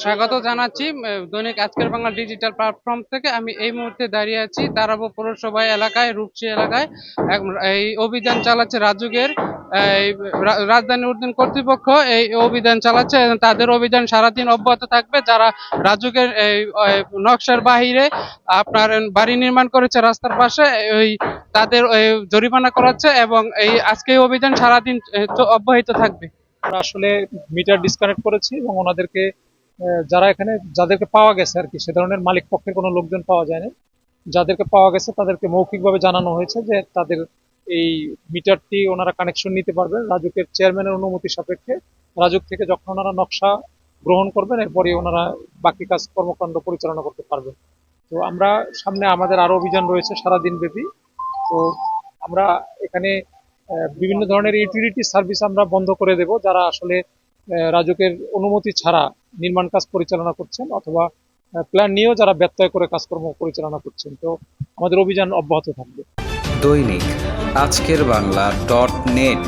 স্বাগত জানাচ্ছি দৈনিক আজকের বাংলা ডিজিটাল প্ল্যাটফর্ম থেকে। আমি এই মুহূর্তে দাঁড়িয়ে আছি তারাবো পৌরসভা এলাকায়, রূপসী এলাকায়। এই অভিযান চালাচ্ছে রাজুকের এই রাজধানী উদ্যান কর্তৃপক্ষ। এই অভিযান চালাচ্ছে এবং তাদের অভিযান সারাদিন অব্যাহত থাকবে। যারা রাজুকের এই নকশার বাহিরে আপনার বাড়ি নির্মাণ করেছে রাস্তার পাশে, ওই তাদের জরিমানা করাচ্ছে এবং এই আজকে এই অভিযান সারাদিন অব্যাহত থাকবে। আমরা আসলে মিটার ডিসকানেক্ট করেছি এবং ওনাদেরকে যারা এখানে যাদেরকে পাওয়া গেছে আর কি, সে ধরনের মালিক পক্ষের কোনো লোকজন পাওয়া যায়নি। যাদেরকে পাওয়া গেছে তাদেরকে মৌখিকভাবে জানানো হয়েছে যে তাদের এই মিটারটি ওনারা কানেকশন নিতে পারবেন রাজুকের চেয়ারম্যানের অনুমতি সাপেক্ষে। রাজুক থেকে যখন ওনারা নকশা গ্রহণ করবেন, এরপরে ওনারা বাকি কাজ কর্মকাণ্ড পরিচালনা করতে পারবেন। তো আমরা সামনে আমাদের আরো অভিযান রয়েছে সারাদিন ব্যাপী। তো আমরা এখানে বিভিন্ন ধরনের ইউটিলিটি সার্ভিস আমরা বন্ধ করে দেব যারা আসলে রাজুকের অনুমতি ছাড়া নির্মাণ কাজ পরিচালনা করছেন, অথবা প্ল্যান নিয়েও যারা ব্যত্যয় করে কাজকর্ম পরিচালনা করছেন। তো আমাদের অভিযান অব্যাহত থাকবে। দৈনিক আজকের বাংলা .net